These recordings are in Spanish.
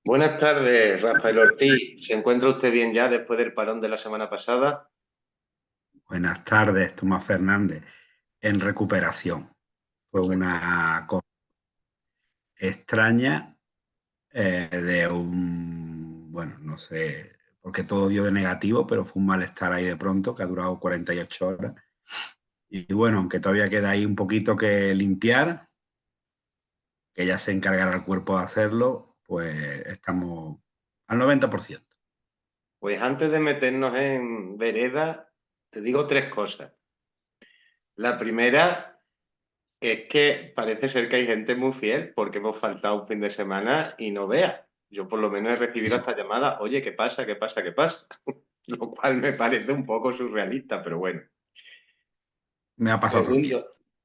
Buenas tardes, Rafael Ortiz. ¿Se encuentra usted bien ya después del parón de la semana pasada? Buenas tardes, Tomás Fernández. En recuperación. Fue Pues, una cosa extraña de bueno, no sé, porque todo dio de negativo, pero fue un malestar ahí de pronto que ha durado 48 horas. Y bueno, aunque todavía queda ahí un poquito que limpiar, que ya se encargará el cuerpo de hacerlo, pues estamos al 90%. pues antes de meternos en vereda, te digo tres cosas. La primera es que parece ser que hay gente muy fiel porque hemos faltado un fin de semana y no vea. Yo por lo menos he Sí, recibido sí, esta llamada, oye, ¿qué pasa? ¿Qué pasa? ¿Qué pasa? Lo cual me parece un poco surrealista, pero bueno. me ha pasado también.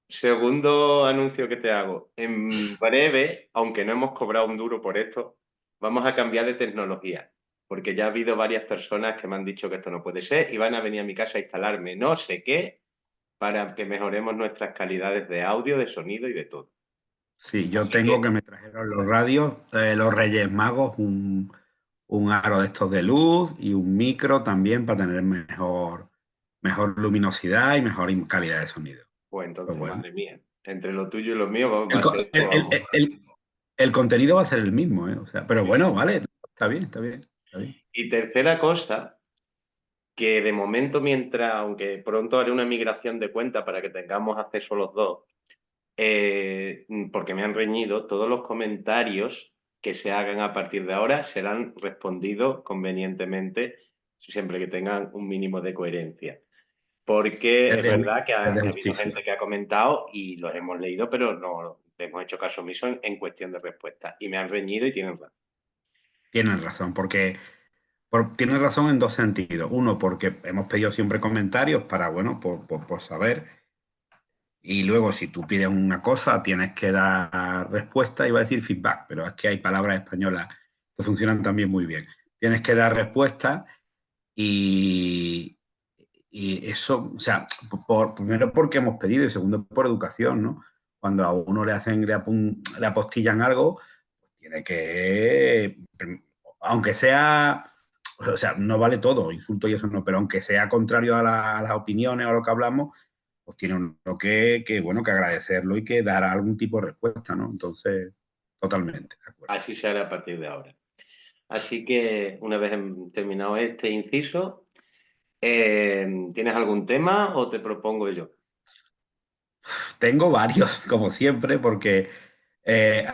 Segundo anuncio que te hago. En breve, aunque no hemos cobrado un duro por esto, vamos a cambiar de tecnología, porque ya ha habido varias personas que me han dicho que esto no puede ser y van a venir a mi casa a instalarme no sé qué para que mejoremos nuestras calidades de audio, de sonido y de todo. Sí, yo Así tengo que que, me trajeron los radios, los Reyes Magos, un aro de estos de luz y un micro también para tener mejor luminosidad y mejor calidad de sonido. pues Pues entonces, bueno, madre mía, entre lo tuyo y lo mío va el, a co- ser esto, vamos. el contenido va a ser el mismo, ¿eh? O sea, pero bueno, vale, está bien, está bien, está bien. Y tercera cosa, que de momento, mientras, aunque pronto haré una migración de cuenta para que tengamos acceso los dos, porque me han reñido, todos los comentarios que se hagan a partir de ahora serán respondidos convenientemente, siempre que tengan un mínimo de coherencia. Porque Es es de, verdad que es de ha habido justicia. gente que ha comentado y los hemos leído, pero no hemos hecho caso omiso en cuestión de respuesta. Y me han reñido y tienen razón. Tienes razón, porque tienes razón en dos sentidos. Uno, porque hemos pedido siempre comentarios para, bueno, por saber. Y luego, si tú pides una cosa, tienes que dar respuesta, iba a decir feedback, pero es que hay palabras españolas que funcionan también muy bien. Tienes que dar respuesta y, y eso, o sea, primero porque hemos pedido y segundo por educación, ¿no? Cuando a uno le apostillan algo, pues tiene que, aunque sea, o sea, no vale todo, insulto y eso no, pero aunque sea contrario a las opiniones o a lo que hablamos, pues tiene uno bueno, que agradecerlo y que dar algún tipo de respuesta, ¿no? Entonces, totalmente, de acuerdo. Así será a partir de ahora. Así que una vez terminado este inciso, ¿tienes algún tema o te propongo yo? Tengo varios, como siempre, porque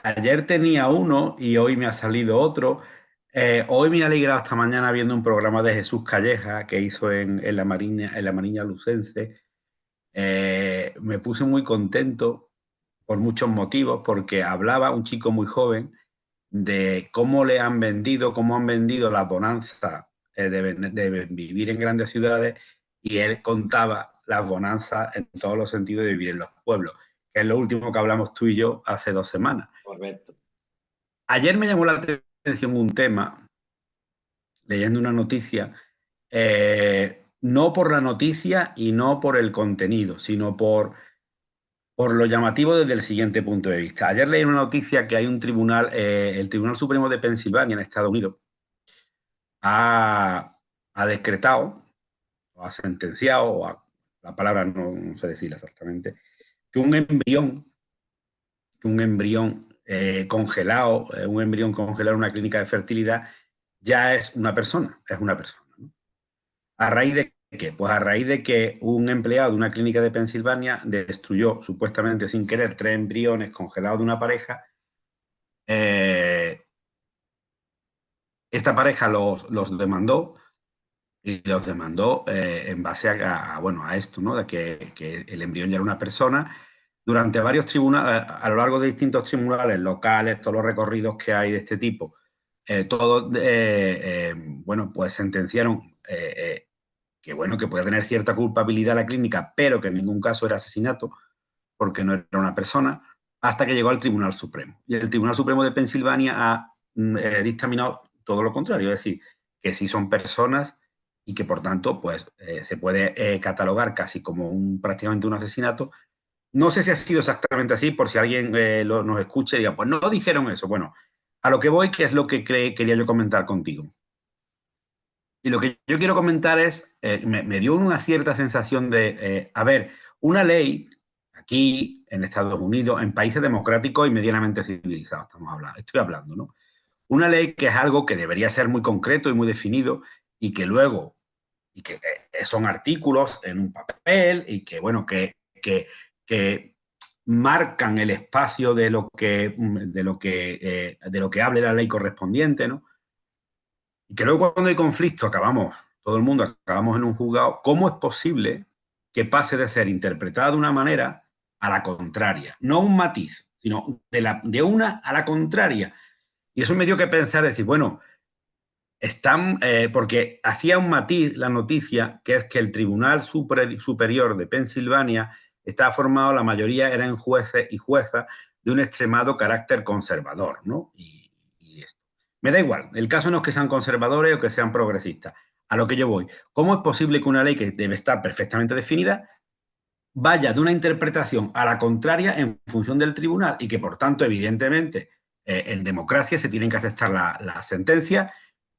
ayer tenía uno y hoy me ha salido otro. Hoy me ha alegrado esta mañana viendo un programa de Jesús Calleja que hizo en la Mariña Lucense. Me puse muy contento por muchos motivos, porque hablaba un chico muy joven de cómo han vendido la bonanza de vivir en grandes ciudades, y él contaba las bonanzas en todos los sentidos de vivir en los pueblos, que es lo último que hablamos tú y yo hace 2 semanas. Correcto. Ayer me llamó la atención un tema, leyendo una noticia, no por la noticia y no por el contenido, sino por lo llamativo desde el siguiente punto de vista. Ayer leí una noticia que hay un tribunal, el Tribunal Supremo de Pensilvania en Estados Unidos, ha decretado, o ha sentenciado, la palabra no sé decirla exactamente, que un embrión congelado, un embrión congelado en una clínica de fertilidad, ya es una persona, ¿no? ¿A raíz de qué? Pues a raíz de que un empleado de una clínica de Pensilvania destruyó, supuestamente sin querer, 3 embriones congelados de una pareja. Esta pareja los demandó, y los demandó en base bueno, a esto, ¿no? De que el embrión ya era una persona. Durante varios tribunales, a lo largo de distintos tribunales locales, todos los recorridos que hay de este tipo, todos, bueno, pues sentenciaron que, bueno, que podía tener cierta culpabilidad la clínica, pero que en ningún caso era asesinato, porque no era una persona, hasta que llegó al Tribunal Supremo. Y el Tribunal Supremo de Pensilvania ha dictaminado todo lo contrario, es decir, que sí son personas y que por tanto pues, se puede catalogar casi como prácticamente un asesinato. No sé si ha sido exactamente así, por si alguien nos escucha y diga, pues no dijeron eso. Bueno, A lo que voy, que es lo que quería yo comentar contigo. Y lo que yo quiero comentar es, me dio una cierta sensación de, a ver, una ley aquí en Estados Unidos, en países democráticos y medianamente civilizados, estoy hablando, ¿no? Una ley que es algo que debería ser muy concreto y muy definido y que luego, y que son artículos en un papel y que, bueno, que marcan el espacio de lo que hable la ley correspondiente, ¿no? Y que luego cuando hay conflicto todo el mundo acabamos en un juzgado. ¿Cómo es posible que pase de ser interpretada de una manera a la contraria? No un matiz, sino de una a la contraria. Y eso me dio que pensar, decir, bueno, porque hacía un matiz la noticia, que es que el Tribunal Superior de Pensilvania estaba formado, la mayoría eran jueces y juezas de un extremado carácter conservador, ¿no? Y esto. Me da igual, el caso no es que sean conservadores o que sean progresistas. A lo que yo voy, ¿cómo es posible que una ley que debe estar perfectamente definida vaya de una interpretación a la contraria en función del tribunal y que, por tanto, evidentemente, en democracia se tienen que aceptar la sentencia,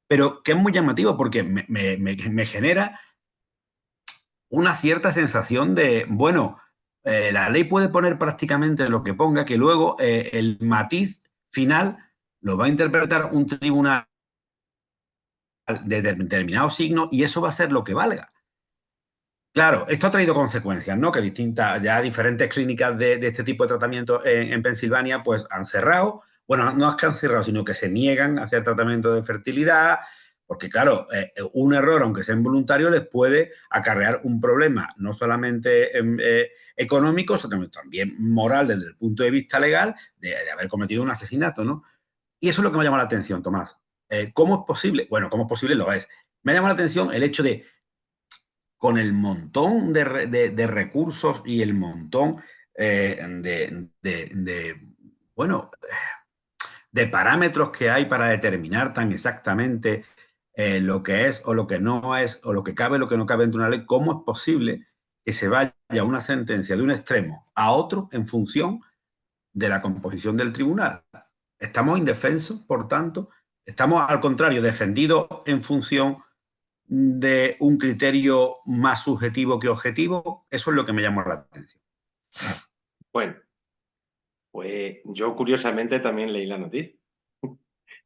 pero que es muy llamativo porque me genera una cierta sensación de, bueno, la ley puede poner prácticamente lo que ponga, que luego el matiz final lo va a interpretar un tribunal de determinado signo y eso va a ser lo que valga. Claro, esto ha traído consecuencias, ¿no? Que diferentes clínicas de este tipo de tratamiento en Pensilvania, pues han cerrado. Bueno, no es que han cerrado, sino que se niegan a hacer tratamiento de fertilidad, porque claro, un error, aunque sea involuntario, les puede acarrear un problema, no solamente económico, sino también moral desde el punto de vista legal, de haber cometido un asesinato, ¿no? Y eso es lo que me llama la atención, Tomás. ¿Cómo es posible? Bueno, ¿cómo es posible? Lo es. Me llama la atención el hecho de con el montón de recursos y el montón bueno, de parámetros que hay para determinar tan exactamente lo que es o lo que no es, o lo que cabe o lo que no cabe dentro de una ley, ¿cómo es posible que se vaya una sentencia de un extremo a otro en función de la composición del tribunal? Estamos indefensos, por tanto, estamos al contrario, defendidos en función de un criterio más subjetivo que objetivo. Eso es lo que me llamó la atención. Bueno, pues yo curiosamente también leí la noticia.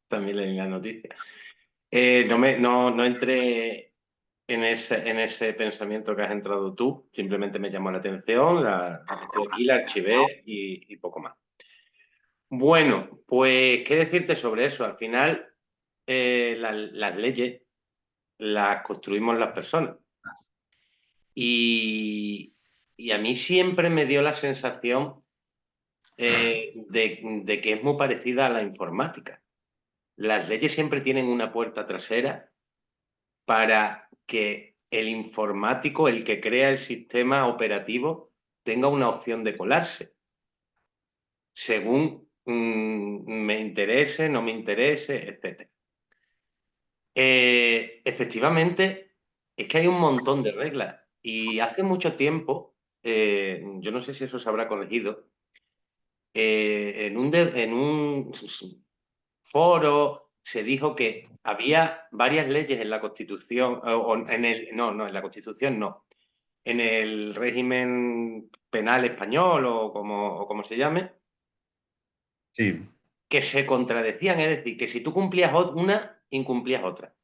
También leí la noticia. No entré en ese pensamiento que has entrado tú, simplemente me llamó la atención, la metí aquí, la archivé y poco más. Bueno, pues, ¿qué decirte sobre eso? Al final, las leyes las construimos las personas. Y, y a mí siempre me dio la sensación de que es muy parecida a la informática. Las leyes siempre tienen una puerta trasera para que el informático, el que crea el sistema operativo, tenga una opción de colarse, según me interese, no me interese, etc. Efectivamente, es que hay un montón de reglas y hace mucho tiempo, yo no sé si eso se habrá corregido, en un foro se dijo que había varias leyes en la Constitución, o en el, no, en la Constitución no, en el régimen penal español o como se llame, Sí. que se contradecían, es decir, que si tú cumplías una, incumplías otra.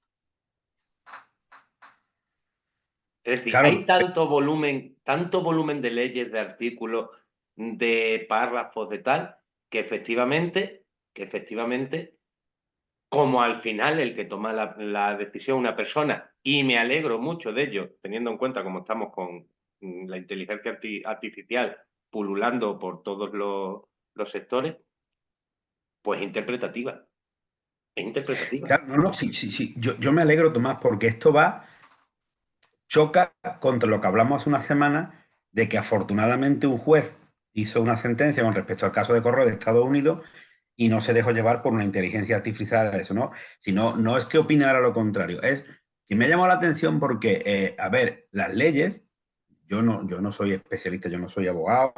Es decir, Claro, hay tanto volumen de leyes, de artículos, de párrafos, de tal, que efectivamente, como al final el que toma la decisión una persona, y me alegro mucho de ello, teniendo en cuenta cómo estamos con la inteligencia artificial pululando por todos los sectores, pues interpretativa. Es interpretativa. claro, no, no, sí, sí, sí. Yo me alegro, Tomás, porque choca contra lo que hablamos hace una semana de que afortunadamente un juez hizo una sentencia con respecto al caso de Correo de Estados Unidos y no se dejó llevar por una inteligencia artificial eso, ¿no? Sino, no es que opinara lo contrario, es que me ha llamado la atención porque, a ver, las leyes, yo no soy especialista, yo no soy abogado,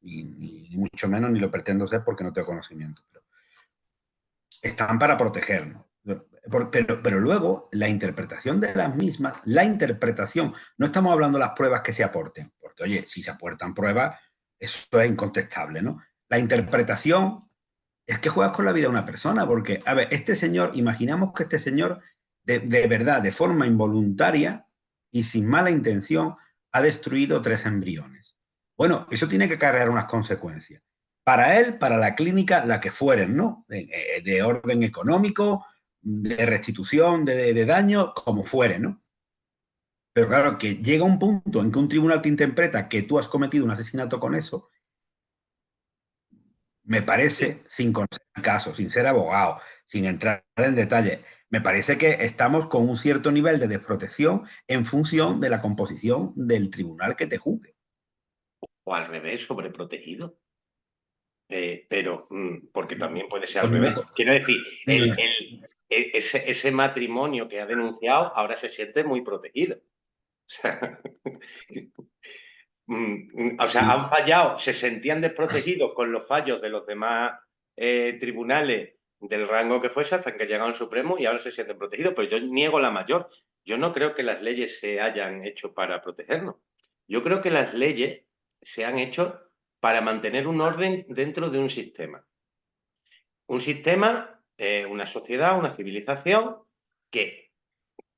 ni mucho menos, ni lo pretendo ser porque no tengo conocimiento. están para protegernos. Pero luego la interpretación de las mismas, la interpretación, no estamos hablando de las pruebas que se aporten, porque oye, si se aportan pruebas, eso es incontestable, ¿no? La interpretación es que juegas con la vida de una persona, porque, a ver, este señor, imaginamos que este señor, de verdad, de forma involuntaria y sin mala intención, ha destruido 3 embriones. Bueno, eso tiene que cargar unas consecuencias. Para él, para la clínica, la que fueren, ¿no? De orden económico, de restitución, de daño, como fuere, ¿no? Pero claro, que llega un punto en que un tribunal te interpreta que tú has cometido un asesinato con eso, me parece, sin conocer el caso, sin ser abogado, sin entrar en detalle, me parece que estamos con un cierto nivel de desprotección en función de la composición del tribunal que te juzgue. O al revés, sobreprotegido. Pero, porque también puede ser al Pues ni me, revés. Quiero decir, ni, ese matrimonio que ha denunciado ahora se siente muy protegido. O sea, o sea, sí. han fallado, se sentían desprotegidos con los fallos de los demás tribunales del rango que fuese hasta que llegaron al Supremo y ahora se sienten protegidos. Pero yo niego la mayor. Yo no creo que las leyes se hayan hecho para protegernos. Yo creo que las leyes se han hecho para mantener un orden dentro de un sistema. Un sistema, una sociedad, una civilización que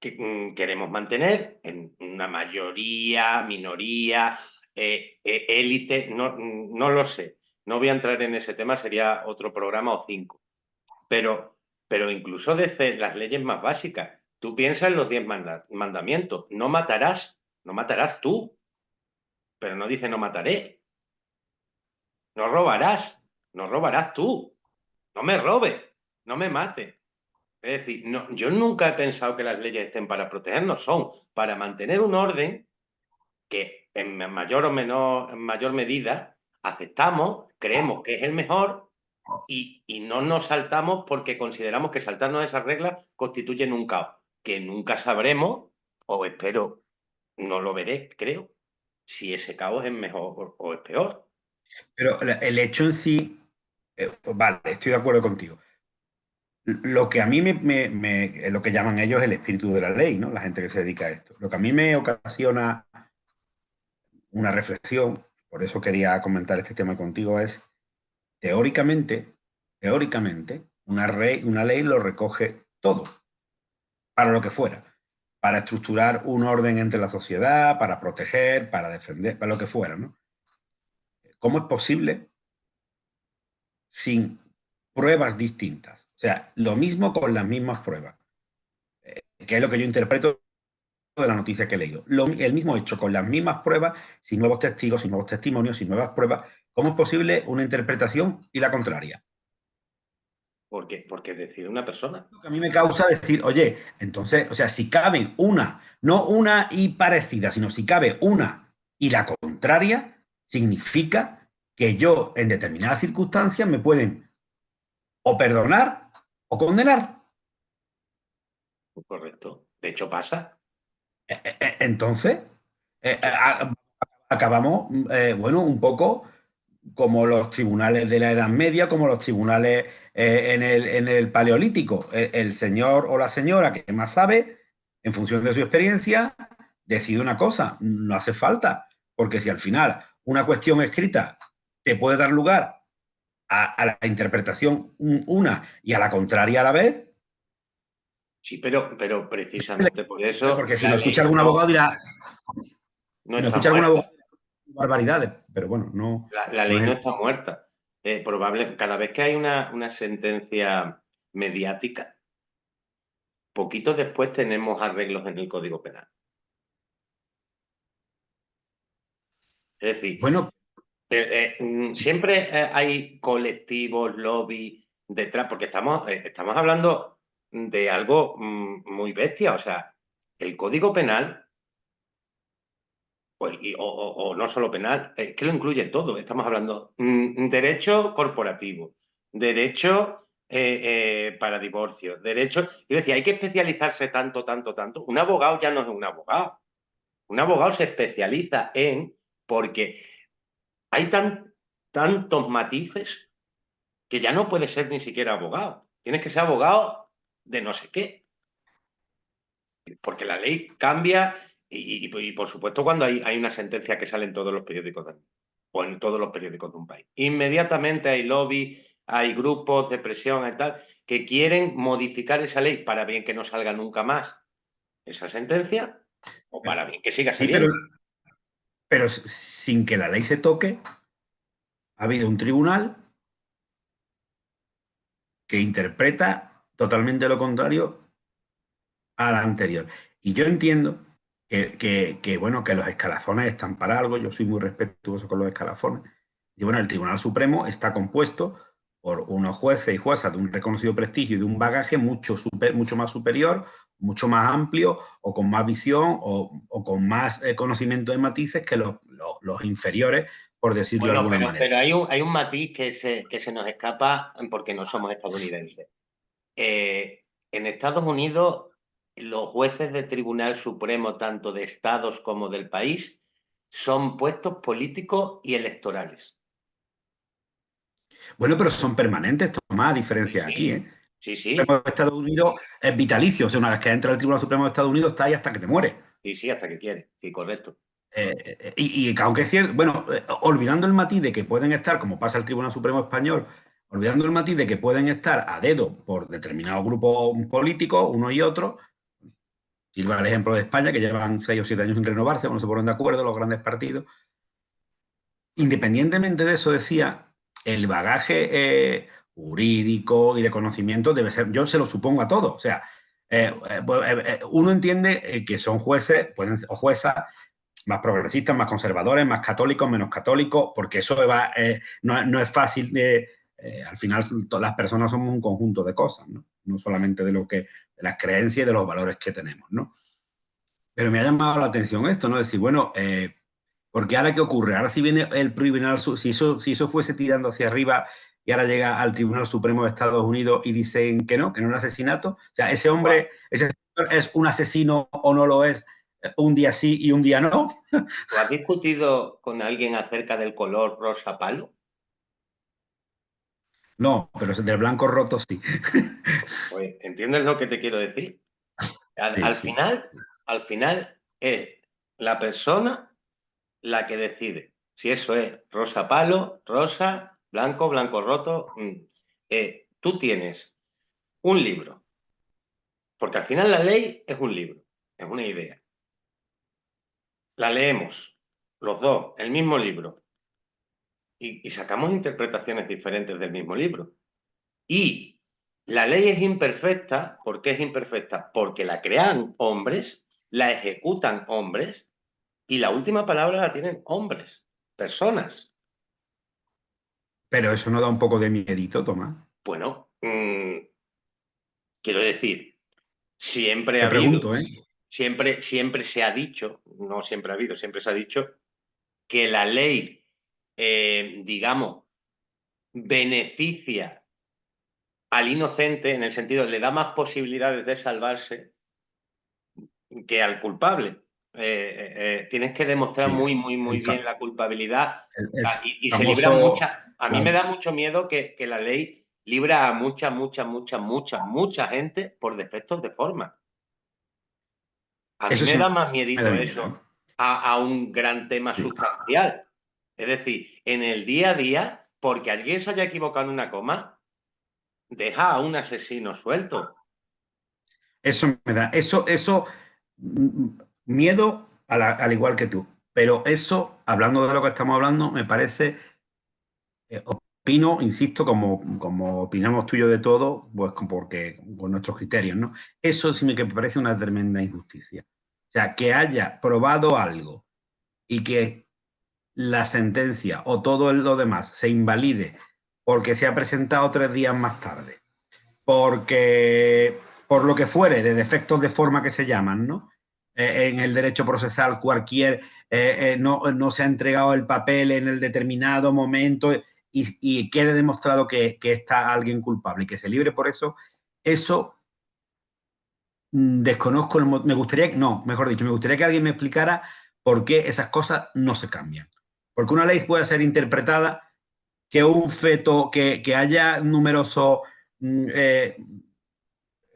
queremos mantener en una mayoría, minoría, élite, no lo sé. No voy a entrar en ese tema, sería otro programa o 5. Pero incluso desde las leyes más básicas, tú piensas en los 10 mandamientos. No matarás tú, pero no dice no mataré. No robarás tú. No me robes, no me mates. Es decir, no, yo nunca he pensado que las leyes estén para protegernos, son para mantener un orden que en mayor o menor, en mayor medida aceptamos, creemos que es el mejor y no nos saltamos porque consideramos que saltarnos esas reglas constituyen un caos, que nunca sabremos, o espero, no lo veré, creo, si ese caos es mejor o es peor. Pero el hecho en sí, vale, estoy de acuerdo contigo. Lo que a mí es lo que llaman ellos el espíritu de la ley, ¿no? La gente que se dedica a esto. Lo que a mí me ocasiona una reflexión, por eso quería comentar este tema contigo, es teóricamente, una ley lo recoge todo, para lo que fuera, para estructurar un orden entre la sociedad, para proteger, para defender, para lo que fuera, ¿no? ¿Cómo es posible sin pruebas distintas? O sea, lo mismo con las mismas pruebas, que es lo que yo interpreto de la noticia que he leído. El mismo hecho con las mismas pruebas, sin nuevos testigos, sin nuevos testimonios, sin nuevas pruebas. ¿Cómo es posible una interpretación y la contraria? Porque decide una persona. Lo que a mí me causa decir, oye, entonces, o sea, si cabe una, no una y parecida, sino si cabe una y la contraria, significa que yo en determinadas circunstancias me pueden o perdonar o condenar. Correcto. De hecho, pasa. Entonces, De eh, hecho, pasa. acabamos, bueno, un poco como los tribunales de la Edad Media, como los tribunales en el Paleolítico. El señor o la señora que más sabe, en función de su experiencia, decide una cosa. No hace falta, porque si al final una cuestión escrita te puede dar lugar a la interpretación una y a la contraria a la vez, Sí, pero precisamente por eso porque si la lo escucha ley algún abogado dirá, no si lo está escucha algún abogado muerta. barbaridades, pero bueno, no, La no ley es no el... está muerta. Cada vez que hay una sentencia mediática, poquito después tenemos arreglos en el Código Penal. Es decir, Bueno, siempre hay colectivos, lobby detrás, porque estamos hablando de algo muy bestia. O sea, el Código Penal, pues, o no solo penal, es que lo incluye todo. Estamos hablando derecho corporativo, derecho para divorcio, derecho... Quiero decir, hay que especializarse tanto, tanto, tanto. Un abogado ya no es un abogado. Un abogado se especializa en... porque hay tantos matices que ya no puede ser ni siquiera abogado. tienes que ser abogado de no sé qué. Porque la ley cambia y por supuesto cuando hay una sentencia que sale en todos los periódicos del mundo, o en todos los periódicos de un país. Inmediatamente hay lobby, hay grupos de presión y tal, que quieren modificar esa ley para bien que no salga nunca más esa sentencia o para bien que siga Sí, saliendo. pero sin que la ley se toque, ha habido un tribunal que interpreta totalmente lo contrario a la anterior. Y yo entiendo bueno, que los escalafones están para algo, yo soy muy respetuoso con los escalafones. Y bueno, el Tribunal Supremo está compuesto por unos jueces y juezas de un reconocido prestigio y de un bagaje mucho más superior, mucho más amplio, o con más visión, o con más conocimiento de matices que los inferiores, por decirlo de Bueno, alguna manera. pero hay un matiz que se nos escapa porque no somos estadounidenses. En Estados Unidos, los jueces del Tribunal Supremo, tanto de estados como del país, son puestos políticos y electorales. Bueno, pero son permanentes, Tomás, a Sí, diferencia de aquí, ¿eh? sí, sí, El Supremo sí, de Estados Unidos es vitalicio, o sea, una vez que entra el Tribunal Supremo de Estados Unidos está ahí hasta que te muere. sí, sí, hasta que quiere, sí, correcto. Y aunque es cierto, bueno, olvidando el matiz de que pueden estar, como pasa el Tribunal Supremo Español, olvidando el matiz de que pueden estar a dedo por determinados grupos políticos, uno y otro, sirva el ejemplo de España, que llevan 6 o 7 años sin renovarse, no se ponen de acuerdo los grandes partidos. Independientemente de eso, decía, el bagaje jurídico y de conocimiento debe ser, yo se lo supongo a todos, o sea, uno entiende que son jueces o juezas más progresistas, más conservadores, más católicos, menos católicos, porque eso no es fácil. Al final, todas las personas somos un conjunto de cosas, ¿no? No solamente de las creencias y de los valores que tenemos, ¿no? Pero me ha llamado la atención esto, ¿no? Decir, bueno, porque ahora qué ocurre, ahora si viene el tribunal, si eso fuese tirando hacia arriba y ahora llega al Tribunal Supremo de Estados Unidos y dicen que no es un asesinato, o sea, ese Guau. hombre, ese señor es un asesino o no lo es, un día sí y un día no. ¿Tú has discutido con alguien acerca del color rosa palo? No, pero del blanco roto sí. Pues, ¿entiendes lo que te quiero decir? Sí, sí. Al final es la persona la que decide si eso es rosa palo, rosa, blanco, blanco roto. Tú tienes un libro, porque al final la ley es un libro, es una idea. La leemos, los dos, el mismo libro, y sacamos interpretaciones diferentes del mismo libro. Y la ley es imperfecta. ¿Por qué es imperfecta? Porque la crean hombres, la ejecutan hombres, y la última palabra la tienen hombres, personas. Pero eso no da un poco de miedito, Tomás. Bueno, quiero decir, siempre ha Te habido, pregunto, ¿eh? siempre se ha dicho, no siempre ha habido, siempre se ha dicho que la ley, digamos, beneficia al inocente en el sentido, le da más posibilidades de salvarse que al culpable. Tienes que demostrar Sí, muy bien la culpabilidad, el y se libran famoso. muchas. A mí me da mucho miedo que la ley libra a mucha gente por defectos de forma. A mí Eso me sí da más me da miedito miedo, ¿eh? eso a un gran tema Sí. sustancial. Es decir, en el día a día, porque alguien se haya equivocado en una coma, deja a un asesino suelto. Eso me da. Mm, miedo al igual que tú. Pero eso, hablando de lo que estamos hablando, me parece. Opino, insisto, como opinamos tú y yo de todo, pues porque con nuestros criterios, ¿no? Eso sí me que me parece una tremenda injusticia. O sea, que haya probado algo y que la sentencia o todo lo demás se invalide porque se ha presentado 3 días más tarde, porque por lo que fuere, de defectos de forma que se llaman, ¿no? En el derecho procesal cualquier, no se ha entregado el papel en el determinado momento y quede demostrado que está alguien culpable y que se libre por eso, eso desconozco, me gustaría, no, mejor dicho, me gustaría que alguien me explicara por qué esas cosas no se cambian. Porque una ley puede ser interpretada que un feto, que haya numerosos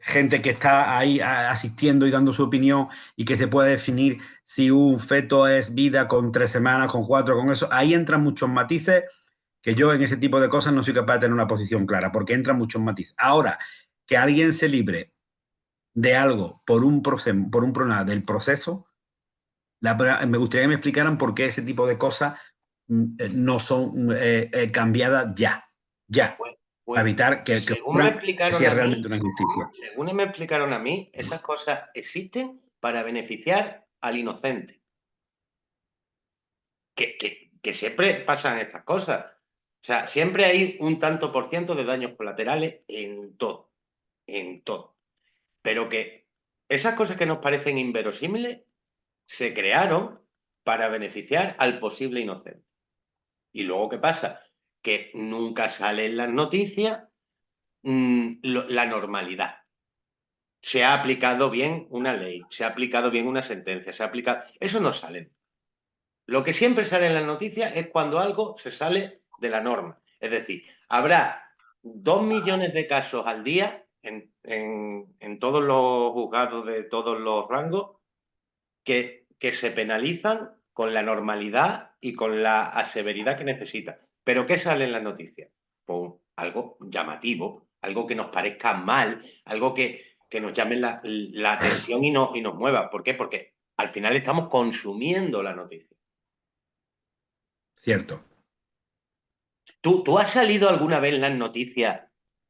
gente que está ahí asistiendo y dando su opinión y que se puede definir si un feto es vida con 3 semanas, con 4, con eso. Ahí entran muchos matices que yo en ese tipo de cosas no soy capaz de tener una posición clara, porque entran muchos matices. Ahora, que alguien se libre de algo por un problema del proceso, me gustaría que me explicaran por qué ese tipo de cosas no son cambiadas ya, Pues, para pues, evitar que según me ocurran explicaron si es a mí, realmente una injusticia. según me explicaron a mí, esas cosas existen para beneficiar al inocente. Que siempre pasan estas cosas. O sea, siempre hay un tanto por ciento de daños colaterales en todo. Pero que esas cosas que nos parecen inverosímiles se crearon para beneficiar al posible inocente. ¿Y luego qué pasa? Que nunca sale en las noticias la normalidad. Se ha aplicado bien una ley, se ha aplicado bien una sentencia, se ha aplicado... Eso no sale. Lo que siempre sale en las noticias es cuando algo se sale de la norma. Es decir, habrá 2 millones de casos al día en todos los juzgados de todos los rangos que se penalizan con la normalidad y con la severidad que necesita. ¿Pero qué sale en las noticias? Pues algo llamativo, algo que nos parezca mal, algo que nos llame la atención y nos mueva. ¿Por qué? Porque al final estamos consumiendo la noticia. Cierto. ¿Tú has salido alguna vez en las noticias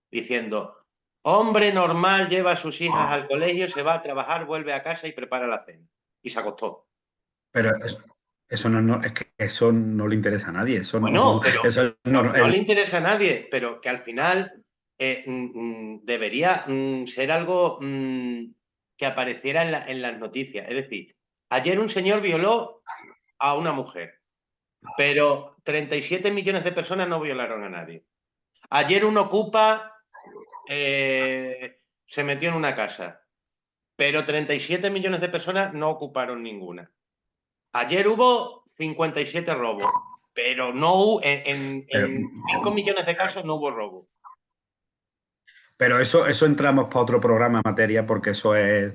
diciendo, hombre normal lleva a sus hijas al colegio, se va a trabajar, vuelve a casa y prepara la cena? Y se acostó. Pero eso no, es que eso no le interesa a nadie. Eso Bueno, no, pero eso no, no, no le interesa a nadie, pero que al final debería ser algo que apareciera en las noticias. Es decir, ayer un señor violó a una mujer, pero 37 millones de personas no violaron a nadie. Ayer un ocupa se metió en una casa, pero 37 millones de personas no ocuparon ninguna. Ayer hubo 57 robos, pero no pero, en 5 millones de casos no hubo robo. pero eso entramos para otro programa materia, porque eso es,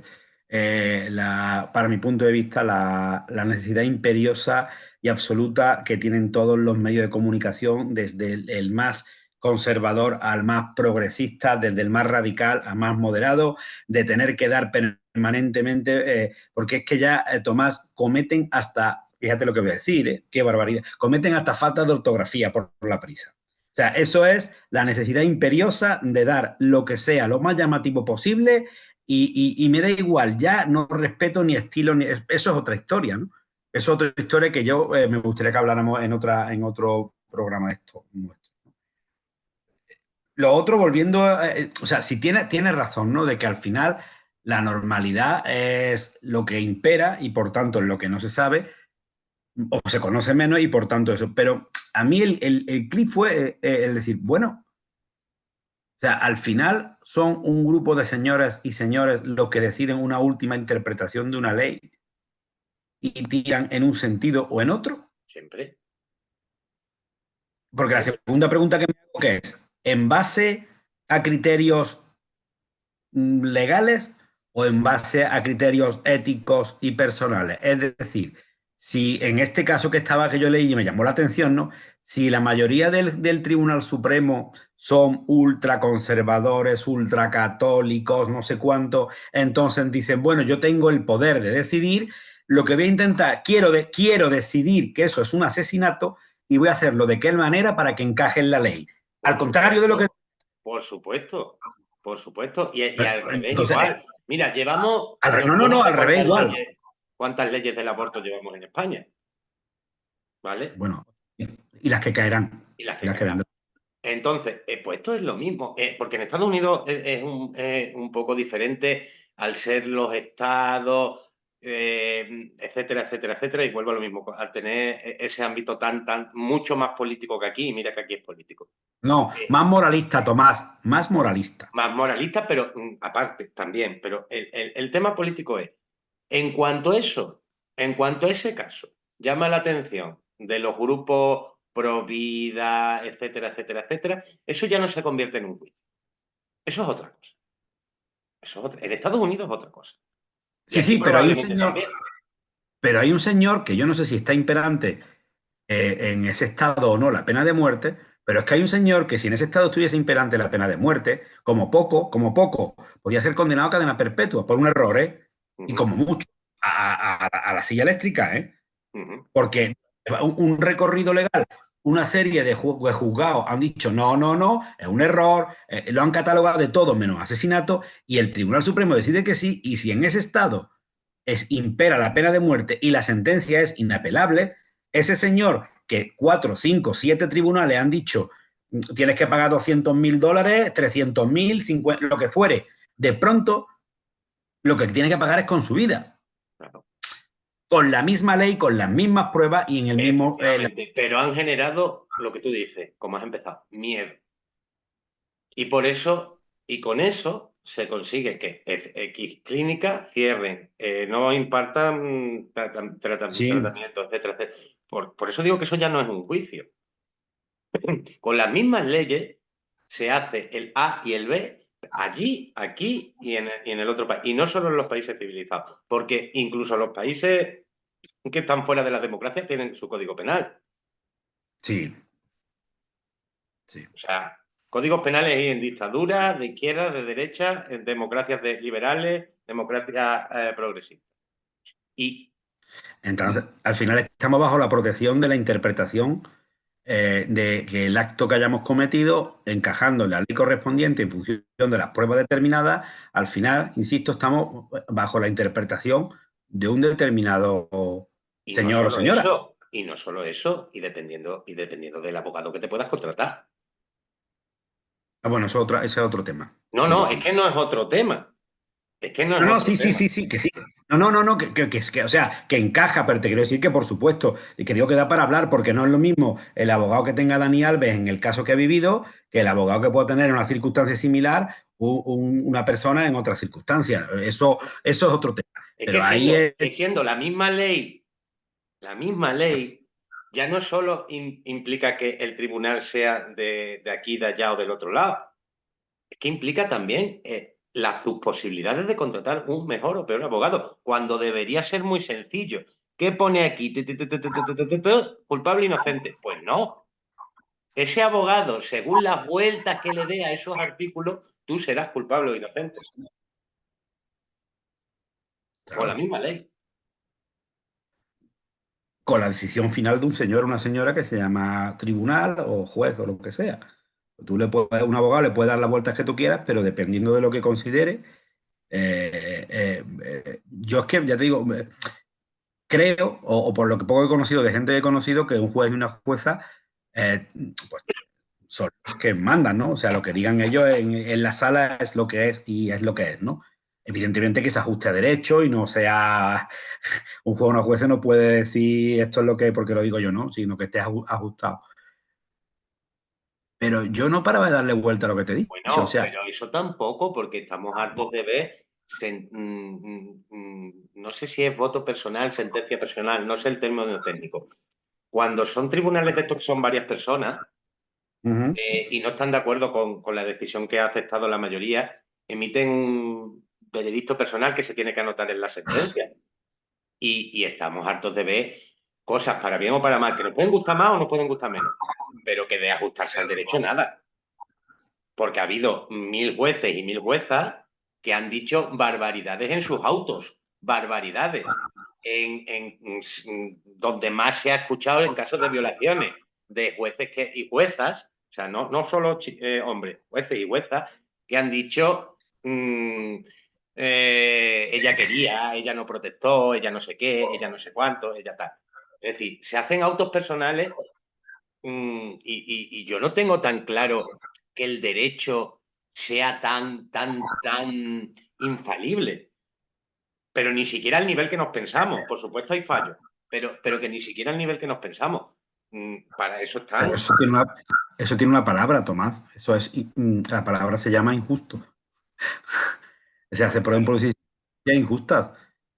para mi punto de vista, la necesidad imperiosa y absoluta que tienen todos los medios de comunicación, desde el más conservador al más progresista, desde el más radical al más moderado, de tener que dar permanentemente, porque es que ya, Tomás, cometen hasta, fíjate lo que voy a decir, qué barbaridad, cometen hasta falta de ortografía por la prisa. O sea, eso es la necesidad imperiosa de dar lo que sea lo más llamativo posible y me da igual, ya no respeto ni estilo, ni eso es otra historia, ¿no? Eso es otra historia que yo me gustaría que habláramos en otro programa esto nuestro. Lo otro, volviendo, o sea, si tiene razón, ¿no? De que al final la normalidad es lo que impera y por tanto es lo que no se sabe o se conoce menos y por tanto eso. Pero a mí el clip fue el decir, bueno, o sea, al final son un grupo de señoras y señores los que deciden una última interpretación de una ley y tiran en un sentido o en otro. Siempre. Porque la segunda pregunta que me hago que es, ¿en base a criterios legales o en base a criterios éticos y personales? Es decir, si en este caso que yo leí y me llamó la atención, ¿no? Si la mayoría del Tribunal Supremo son ultraconservadores, ultracatólicos, no sé cuánto, entonces dicen, bueno, yo tengo el poder de decidir, lo que voy a intentar, quiero decidir que eso es un asesinato y voy a hacerlo de qué manera para que encaje en la ley. Al Por contrario de lo que... supuesto, por supuesto, por supuesto. Y al revés Entonces, igual. Mira, llevamos, no, yo no no, sé al revés igual. cuántas leyes del aborto llevamos en España, ¿vale? Bueno, y las que caerán, Y las y que las que caerán. vendrán. Entonces, pues esto es lo mismo, porque en Estados Unidos es un poco diferente al ser los estados, etcétera, etcétera, etcétera, y vuelvo a lo mismo, al tener ese ámbito mucho más político que aquí, y mira que aquí es político. No, más moralista, Tomás, más moralista. Más moralista, pero aparte también, pero el tema político es, en cuanto a eso, en cuanto a ese caso, llama la atención de los grupos pro vida, etcétera, etcétera, etcétera, eso ya no se convierte en un juicio. Eso es otra cosa. En Estados Unidos es otra cosa. Y Sí, aquí sí, probablemente también. pero hay un señor que yo no sé si está imperante en ese estado o no la pena de muerte, pero es que hay un señor que si en ese estado estuviese imperante la pena de muerte, como poco, podía ser condenado a cadena perpetua por un error, ¿eh? Y Ujú, como mucho, a la silla eléctrica, ¿eh? ujú. Porque un recorrido legal, una serie de juzgados han dicho no, no, no, es un error, lo han catalogado de todo menos asesinato, y el Tribunal Supremo decide que sí, y si en ese estado impera la pena de muerte y la sentencia es inapelable, ese señor que 4, 5, 7 tribunales han dicho tienes que pagar $200.000, 300.000, lo que fuere, de pronto lo que tiene que pagar es con su vida, Claro. con la misma ley, con las mismas pruebas y en el mismo... Efectivamente. Pero han generado lo que tú dices, como has empezado, miedo. Y por eso, y con eso, se consigue que X clínicas cierren, no impartan sí, tratamientos, etcétera, etcétera. Por eso digo que eso ya no es un juicio. Con las mismas leyes se hace el A y el B allí, aquí y en el otro país. Y no solo en los países civilizados, porque incluso los países que están fuera de la democracia tienen su código penal. sí, sí. O sea, códigos penales hay en dictaduras, de izquierda, de derecha, en democracias liberales, democracias progresistas. Y Entonces, al final estamos bajo la protección de la interpretación de que el acto que hayamos cometido, encajando en la ley correspondiente en función de las pruebas determinadas, al final, insisto, estamos bajo la interpretación de un determinado Y no señor o solo señora. eso, y no solo eso, y dependiendo del abogado que te puedas contratar. Ah, bueno, ese es otro tema. No, Es otro no, es tema. que no es otro tema. Es que no es No, no, otro sí, sí, tema. sí, sí, que sí. No, no, no, no, o sea, que encaja, pero te quiero decir que por supuesto, y que digo que da para hablar, porque no es lo mismo el abogado que tenga Dani Alves en el caso que ha vivido, que el abogado que pueda tener en una circunstancia similar una persona en otras circunstancias. Eso es otro tema. Es que Pero ahí es, siendo la misma ley, ya no solo implica que el tribunal sea de aquí, de allá o del otro lado, es que implica también tus posibilidades de contratar un mejor o peor abogado, cuando debería ser muy sencillo. ¿Qué pone aquí? Culpable o inocente. Pues no. Ese abogado, según las vueltas que le dé a esos artículos, tú serás culpable o inocente. Con la claro, misma ley. con la decisión final de un señor o una señora que se llama tribunal o juez o lo que sea. Un abogado le puede dar las vueltas que tú quieras, pero dependiendo de lo que considere, yo es que, ya te digo, creo, o por lo que poco he conocido de gente que he conocido, que un juez y una jueza pues son los que mandan, ¿no? O sea, lo que digan ellos en la sala es lo que es y es lo que es, ¿no? Evidentemente que se ajuste a derecho y no sea un juez o una jueza no puede decir esto es lo que es porque lo digo yo, ¿no? Sino que esté ajustado. Pero yo no paraba de darle vuelta a lo que te he dicho. O Bueno, sea, pero eso tampoco, porque estamos hartos de ver, no sé si es voto personal, sentencia personal, no sé el término técnico. Cuando son tribunales de estos que son varias personas uh-huh, y no están de acuerdo con la decisión que ha aceptado la mayoría, emiten un veredicto personal que se tiene que anotar en la sentencia. Y estamos hartos de ver cosas para bien o para mal, que nos pueden gustar más o nos pueden gustar menos, pero que de ajustarse al derecho nada. Porque ha habido 1000 jueces y 1000 juezas que han dicho barbaridades en sus autos, barbaridades, donde más se ha escuchado en casos de violaciones, de jueces y juezas, o sea, no solo hombres, jueces y juezas, que han dicho ella quería, ella no protestó, ella no sé qué, ella no sé cuánto, ella tal. Es decir, se hacen autos personales y yo no tengo tan claro que el derecho sea tan infalible, pero ni siquiera al nivel que nos pensamos. Por supuesto hay fallos, pero que ni siquiera al nivel que nos pensamos. Para eso pero están. eso tiene una palabra, Tomás. La palabra se llama injusto. O sea, se pueden Bueno, producir situaciones injustas.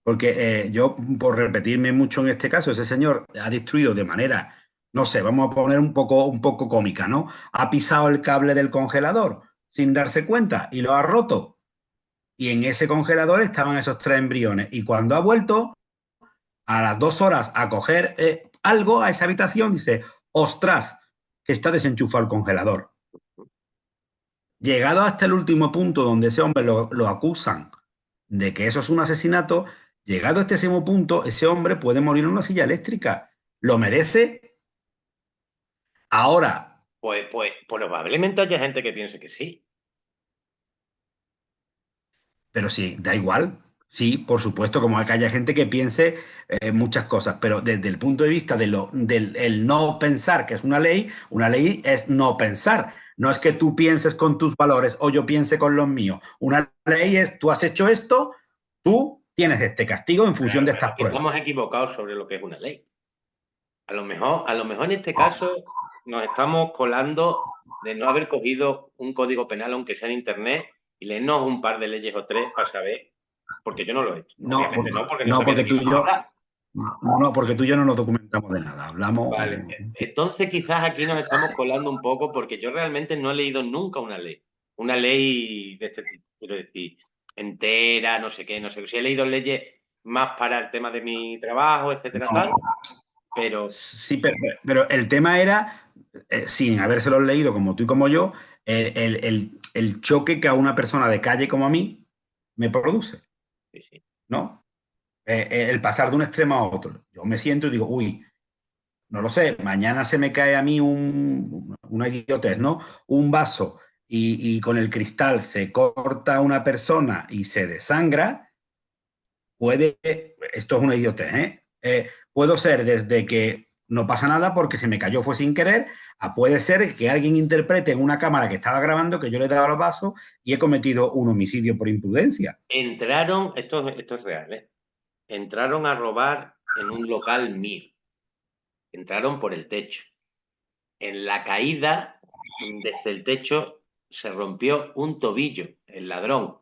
Porque yo, por repetirme mucho en este caso, ese señor ha destruido de manera, no sé, vamos a poner un poco cómica, ¿no? Ha pisado el cable del congelador. sin darse cuenta y lo ha roto. Y en ese congelador estaban esos 3 embriones. Y cuando ha vuelto a las 2 horas a coger algo a esa habitación, dice, ostras, que está desenchufado el congelador. Llegado hasta el último punto donde ese hombre lo acusan de que eso es un asesinato, llegado a este último punto, ese hombre puede morir en una silla eléctrica. ¿Lo merece? Ahora, Pues probablemente haya gente que piense que sí. pero sí, da igual. Sí, por supuesto, como que haya gente que piense muchas cosas, pero desde el punto de vista del el no pensar, que es una ley es no pensar. No es que tú pienses con tus valores o yo piense con los míos. Una ley es, tú has hecho esto, tú tienes este castigo en función de Pero estas es que pruebas. estamos equivocados sobre lo que es una ley. A lo mejor en este caso nos estamos colando de no haber cogido un código penal, aunque sea en internet, y leernos un par de leyes o tres para saber, porque yo no lo he hecho. No, Obviamente no, porque no no, sabía de porque qué tú y íbamos a yo, hablar. no, porque tú y yo no nos documentamos de nada. Hablamos. Vale, entonces quizás aquí nos estamos colando un poco porque yo realmente no he leído nunca una ley de este tipo, quiero decir, entera, no sé qué, no sé qué. Sí he leído leyes más para el tema de mi trabajo, etcétera, tal, pero Sí, pero el tema era, sin habérselo leído como tú y como yo, el choque que a una persona de calle como a mí me produce, sí, sí. ¿no? El pasar de un extremo a otro. Yo me siento y digo, uy, no lo sé, mañana se me cae a mí una idiotez, ¿no? Un vaso y con el cristal se corta una persona y se desangra, puede, esto es una idiotez, ¿eh? Puedo ser desde que no pasa nada porque se me cayó fue sin querer, a puede ser que alguien interprete en una cámara que estaba grabando que yo le he dado los vasos y he cometido un homicidio por imprudencia. Entraron, esto es real, ¿eh? Entraron a robar en un local mío. Entraron por el techo. En la caída desde el techo se rompió un tobillo, el ladrón.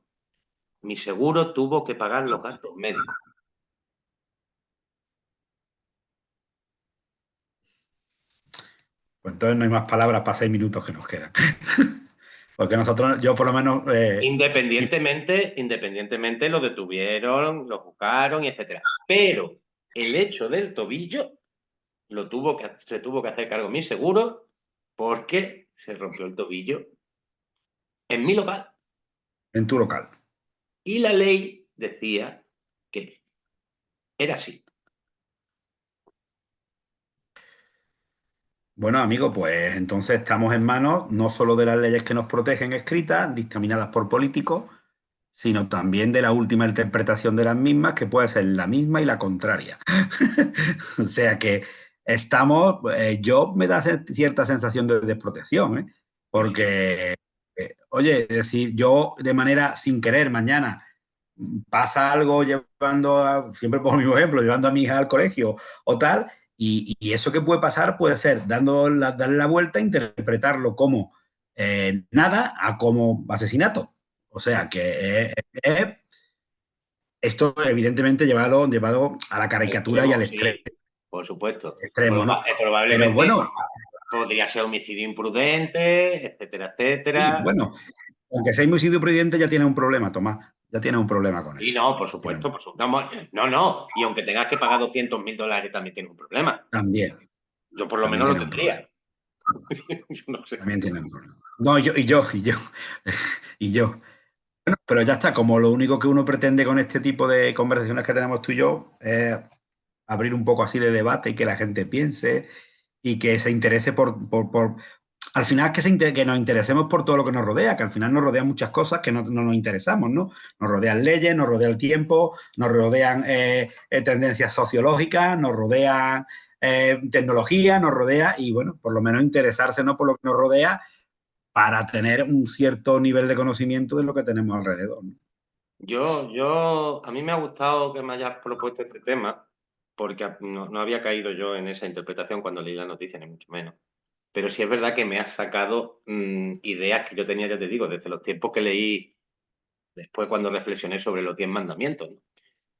Mi seguro tuvo que pagar los gastos médicos. Pues entonces no hay más palabras para 6 minutos que nos quedan. Porque nosotros, yo por lo menos, sí, Independientemente lo detuvieron, lo juzgaron y etcétera. Pero el hecho del tobillo se tuvo que hacer cargo mi seguro porque se rompió el tobillo en mi local. en tu local. Y la ley decía que era así. Bueno, amigo, pues entonces estamos en manos no solo de las leyes que nos protegen escritas, dictaminadas por políticos, sino también de la última interpretación de las mismas, que puede ser la misma y la contraria. O sea que estamos, yo me da cierta sensación de desprotección, ¿eh? Sí, sí. Porque, oye, es decir, yo de manera sin querer mañana pasa algo llevando, siempre pongo el mismo ejemplo, llevando a mi hija al colegio o tal, y eso que puede pasar puede ser darle la vuelta, interpretarlo como nada a como asesinato. O sea que esto evidentemente llevado a la Al caricatura y al extremo, sí, por supuesto. extremo, ¿no? Pero Probablemente bueno, podría ser homicidio imprudente, etcétera, sí, etcétera. bueno, aunque sea homicidio prudente ya tiene un problema, Tomás, ya tiene un problema con Y eso. no, por Ya tiene supuesto, por supuesto. No, no, no. Y aunque tengas que pagar $200.000, también tienes un problema. también, Yo por lo también menos lo tiene un problema. tendría. Yo no sé. También tiene un problema. No, y yo. Pero ya está, como lo único que uno pretende con este tipo de conversaciones que tenemos tú y yo es abrir un poco así de debate y que la gente piense y que se interese al final que nos interesemos por todo lo que nos rodea, que al final nos rodean muchas cosas que no nos interesamos, ¿no? Nos rodean leyes, nos rodea el tiempo, nos rodean tendencias sociológicas, nos rodean tecnología, nos rodea y bueno, por lo menos interesarse ¿no? por lo que nos rodea para tener un cierto nivel de conocimiento de lo que tenemos alrededor, ¿no? A mí me ha gustado que me hayas propuesto este tema, porque no había caído yo en esa interpretación cuando leí la noticia, ni mucho menos. Pero sí es verdad que me has sacado ideas que yo tenía, ya te digo, desde los tiempos que leí, después cuando reflexioné sobre los 10 mandamientos, ¿no?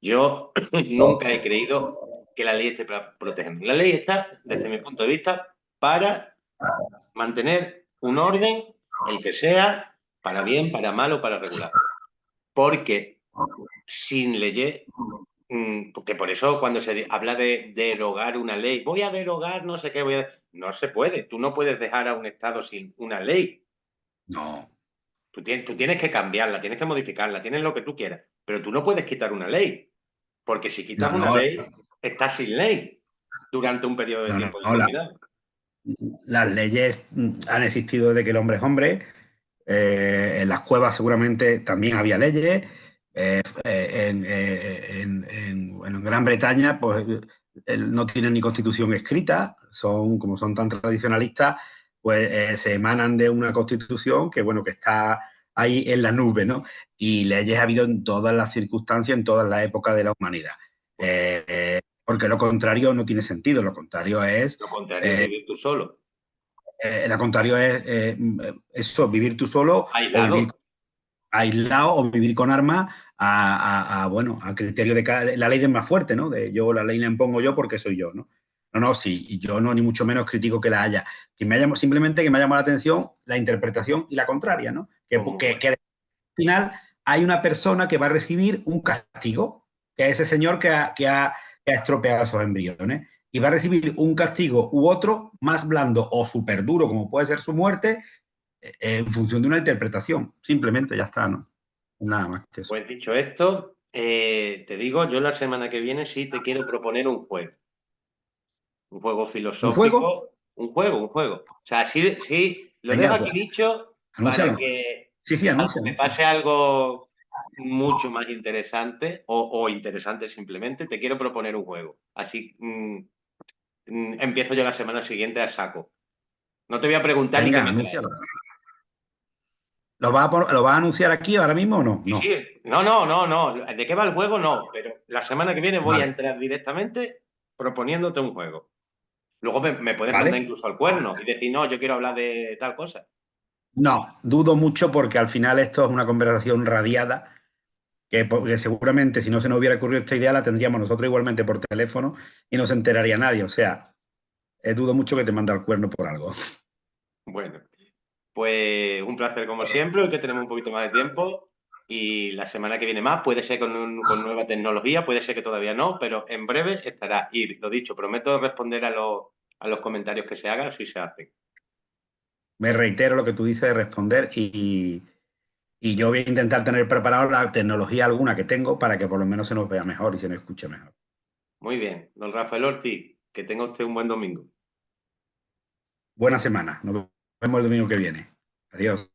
Yo nunca he creído que la ley esté protegiendo. La ley está, desde mi punto de vista, para mantener un orden, el que sea, para bien, para mal o para regular. Porque sin leyes, porque por eso cuando se habla de derogar una ley, voy a derogar no sé qué, no se puede. Tú no puedes dejar a un Estado sin una ley. No, Tú tienes que cambiarla, tienes que modificarla, tienes lo que tú quieras, pero tú no puedes quitar una ley, porque si quitas no, una no, ley, estás sin ley durante un periodo de no, tiempo no, determinado. las leyes han existido desde que el hombre es hombre. En las cuevas seguramente también había leyes. Bueno, en Gran Bretaña, pues no tienen ni constitución escrita, como son tan tradicionalistas, pues se emanan de una constitución que, bueno, que está ahí en la nube, ¿no? Y leyes ha habido en todas las circunstancias, en todas las épocas de la humanidad. Pues Porque lo contrario no tiene sentido, lo contrario es lo contrario es vivir tú solo, lo contrario es eso, vivir tú solo o vivir aislado. aislado o vivir con armas bueno, a criterio de la ley del más fuerte, ¿no? De yo, la ley la impongo yo porque soy yo, ¿no? No, no, sí, y yo no, ni mucho menos critico que la haya. Simplemente que me ha llamado la atención la interpretación y la contraria, ¿no? Pues muy bueno. Que al final hay una persona que va a recibir un castigo, que es ese señor que ha estropeado esos embriones, y va a recibir un castigo u otro más blando o súper duro, como puede ser su muerte, en función de una interpretación. Simplemente ya está, ¿no? Nada más que eso. Pues dicho esto, te digo, yo la semana que viene sí te quiero proponer un juego ¿Un juego? filosófico, un juego. O sea, sí, sí, lo dejo Venga, aquí pues, dicho para anúncialo. que Sí, sí, salvo anuncia, que anuncia. pase algo mucho más interesante o interesante simplemente, te quiero proponer un juego. Así empiezo yo la semana siguiente a saco. No te voy a preguntar ni qué Venga, me traes. anúncialo. ¿Lo va a anunciar aquí ahora mismo o no? Sí, No. sí. No, no, no, no. ¿De qué va el juego? No. Pero la semana que viene voy a Vale, entrar directamente proponiéndote un juego. Luego me puedes mandar vale. incluso al cuerno y decir, no, yo quiero hablar de tal cosa. No, dudo mucho porque al final esto es una conversación radiada porque seguramente si no se nos hubiera ocurrido esta idea la tendríamos nosotros igualmente por teléfono y no se enteraría nadie. O sea, dudo mucho que te mande al cuerno por algo. Bueno, pues un placer como siempre, hoy que tenemos un poquito más de tiempo y la semana que viene más, puede ser con nueva tecnología, puede ser que todavía no, pero en breve estará. Y lo dicho, prometo responder a los comentarios que se hagan si se hacen. Me reitero lo que tú dices de responder y yo voy a intentar tener preparado la tecnología alguna que tengo para que por lo menos se nos vea mejor y se nos escuche mejor. Muy bien, don Rafael Ortiz, que tenga usted un buen domingo. Buena semana. Nos vemos el domingo que viene. Adiós.